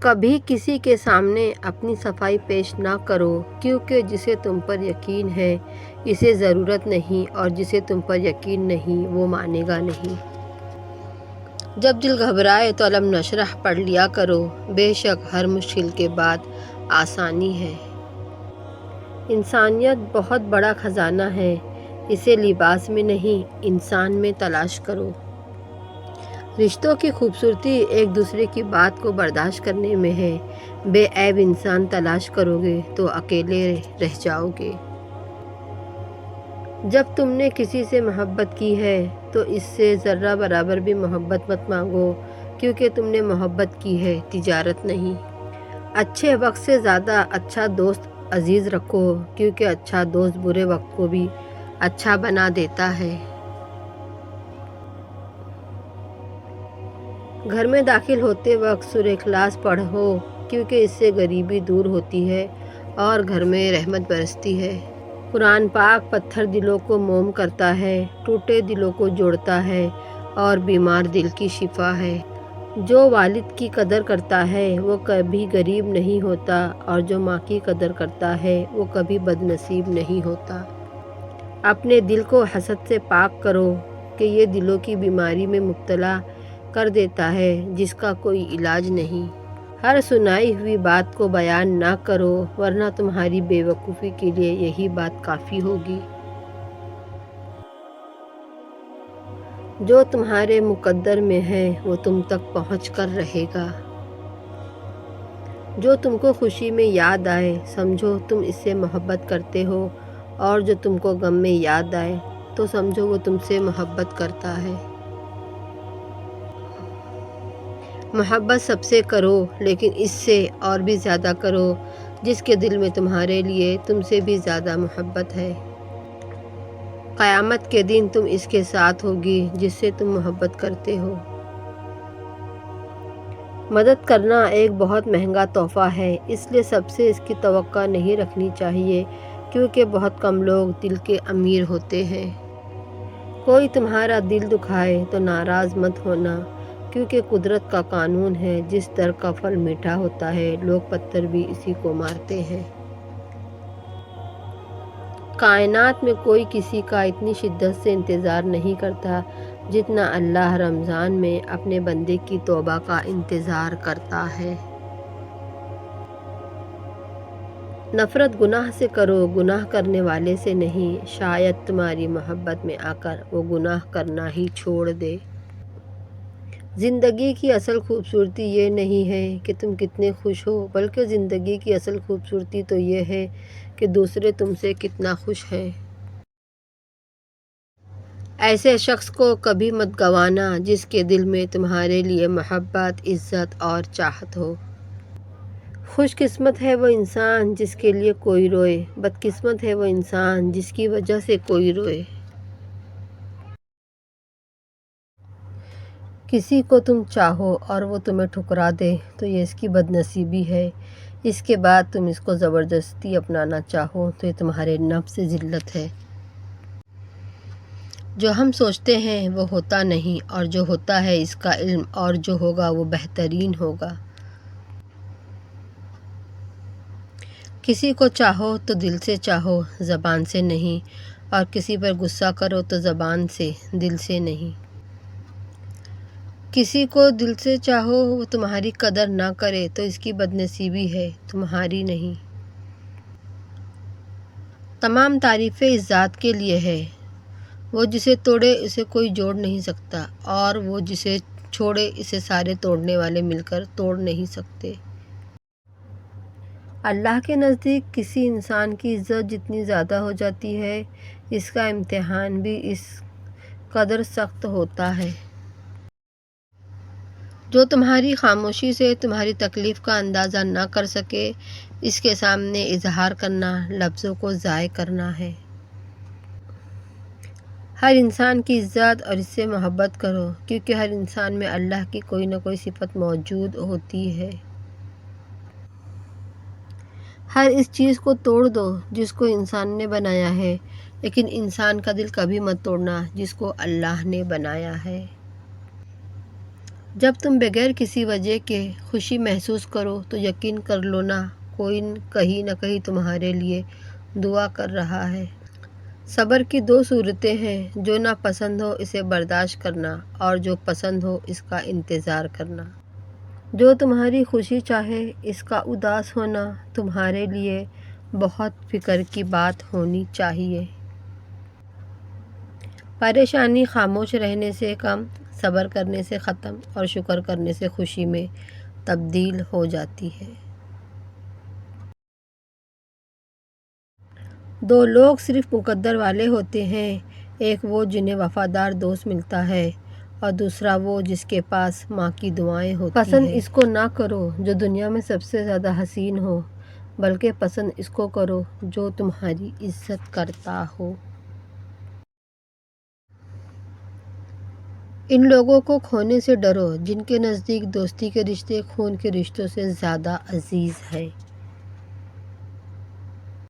کبھی کسی کے سامنے اپنی صفائی پیش نہ کرو، کیونکہ جسے تم پر یقین ہے اسے ضرورت نہیں، اور جسے تم پر یقین نہیں وہ مانے گا نہیں۔ جب دل گھبرائے تو الم نشرح پڑھ لیا کرو، بے شک ہر مشکل کے بعد آسانی ہے۔ انسانیت بہت بڑا خزانہ ہے، اسے لباس میں نہیں انسان میں تلاش کرو۔ رشتوں کی خوبصورتی ایک دوسرے کی بات کو برداشت کرنے میں ہے، بے عیب انسان تلاش کرو گے تو اکیلے رہ جاؤ گے۔ جب تم نے کسی سے محبت کی ہے تو اس سے ذرہ برابر بھی محبت مت مانگو، کیونکہ تم نے محبت کی ہے، تجارت نہیں۔ اچھے وقت سے زیادہ اچھا دوست عزیز رکھو، کیونکہ اچھا دوست برے وقت کو بھی اچھا بنا دیتا ہے۔ گھر میں داخل ہوتے وقت سورہ اخلاص پڑھو، کیونکہ اس سے غریبی دور ہوتی ہے اور گھر میں رحمت برستی ہے۔ قرآن پاک پتھر دلوں کو موم کرتا ہے، ٹوٹے دلوں کو جوڑتا ہے اور بیمار دل کی شفا ہے۔ جو والد کی قدر کرتا ہے وہ کبھی غریب نہیں ہوتا، اور جو ماں کی قدر کرتا ہے وہ کبھی بد نصیب نہیں ہوتا۔ اپنے دل کو حسد سے پاک کرو کہ یہ دلوں کی بیماری میں مبتلا کر دیتا ہے جس کا کوئی علاج نہیں۔ ہر سنائی ہوئی بات کو بیان نہ کرو، ورنہ تمہاری بے وقوفی کے لیے یہی بات کافی ہوگی۔ جو تمہارے مقدر میں ہے وہ تم تک پہنچ کر رہے گا۔ جو تم کو خوشی میں یاد آئے سمجھو تم اس سے محبت کرتے ہو، اور جو تم کو غم میں یاد آئے تو سمجھو وہ تم سے محبت کرتا ہے۔ محبت سب سے کرو، لیکن اس سے اور بھی زیادہ کرو جس کے دل میں تمہارے لیے تم سے بھی زیادہ محبت ہے۔ قیامت کے دن تم اس کے ساتھ ہوگی جس سے تم محبت کرتے ہو۔ مدد کرنا ایک بہت مہنگا تحفہ ہے، اس لیے سب سے اس کی توقع نہیں رکھنی چاہیے، کیونکہ بہت کم لوگ دل کے امیر ہوتے ہیں۔ کوئی تمہارا دل دکھائے تو ناراض مت ہونا، کیونکہ قدرت کا قانون ہے، جس درخت کا پھل میٹھا ہوتا ہے لوگ پتھر بھی اسی کو مارتے ہیں۔ کائنات میں کوئی کسی کا اتنی شدت سے انتظار نہیں کرتا جتنا اللہ رمضان میں اپنے بندے کی توبہ کا انتظار کرتا ہے۔ نفرت گناہ سے کرو، گناہ کرنے والے سے نہیں، شاید تمہاری محبت میں آ کر وہ گناہ کرنا ہی چھوڑ دے۔ زندگی کی اصل خوبصورتی یہ نہیں ہے کہ تم کتنے خوش ہو، بلکہ زندگی کی اصل خوبصورتی تو یہ ہے کہ دوسرے تم سے کتنا خوش ہیں۔ ایسے شخص کو کبھی مت گنوانا جس کے دل میں تمہارے لیے محبت، عزت اور چاہت ہو۔ خوش قسمت ہے وہ انسان جس کے لیے کوئی روئے، بد قسمت ہے وہ انسان جس کی وجہ سے کوئی روئے۔ کسی کو تم چاہو اور وہ تمہیں ٹھکرا دے تو یہ اس کی بد نصیبی ہے۔ اس کے بعد تم اس کو زبردستی اپنانا چاہو تو یہ تمہارے نفس سے ذلت ہے۔ جو ہم سوچتے ہیں وہ ہوتا نہیں، اور جو ہوتا ہے اس کا علم، اور جو ہوگا وہ بہترین ہوگا۔ کسی کو چاہو تو دل سے چاہو، زبان سے نہیں، اور کسی پر غصہ کرو تو زبان سے، دل سے نہیں۔ کسی کو دل سے چاہو وہ تمہاری قدر نہ کرے تو اس کی بد نصیبی ہے، تمہاری نہیں۔ تمام تعریفیں اس ذات کے لیے ہے، وہ جسے توڑے اسے کوئی جوڑ نہیں سکتا، اور وہ جسے چھوڑے اسے سارے توڑنے والے مل کر توڑ نہیں سکتے۔ اللہ کے نزدیک کسی انسان کی عزت جتنی زیادہ ہو جاتی ہے، اس کا امتحان بھی اس قدر سخت ہوتا ہے۔ جو تمہاری خاموشی سے تمہاری تکلیف کا اندازہ نہ کر سکے، اس کے سامنے اظہار کرنا لفظوں کو ضائع کرنا ہے۔ ہر انسان کی عزت اور اس سے محبت کرو، کیونکہ ہر انسان میں اللہ کی کوئی نہ کوئی صفت موجود ہوتی ہے۔ ہر اس چیز کو توڑ دو جس کو انسان نے بنایا ہے، لیکن انسان کا دل کبھی مت توڑنا جس کو اللہ نے بنایا ہے۔ جب تم بغیر کسی وجہ کے خوشی محسوس کرو تو یقین کر لو نا کوئی کہیں نہ کہیں تمہارے لیے دعا کر رہا ہے۔ صبر کی دو صورتیں ہیں، جو نہ پسند ہو اسے برداشت کرنا اور جو پسند ہو اس کا انتظار کرنا۔ جو تمہاری خوشی چاہے اس کا اداس ہونا تمہارے لیے بہت فکر کی بات ہونی چاہیے۔ پریشانی خاموش رہنے سے کم، صبر کرنے سے ختم اور شکر کرنے سے خوشی میں تبدیل ہو جاتی ہے۔ دو لوگ صرف مقدر والے ہوتے ہیں، ایک وہ جنہیں وفادار دوست ملتا ہے اور دوسرا وہ جس کے پاس ماں کی دعائیں ہوتی ہیں۔ پسند اس کو نہ کرو جو دنیا میں سب سے زیادہ حسین ہو، بلکہ پسند اس کو کرو جو تمہاری عزت کرتا ہو۔ ان لوگوں کو کھونے سے ڈرو جن کے نزدیک دوستی کے رشتے خون کے رشتوں سے زیادہ عزیز ہیں۔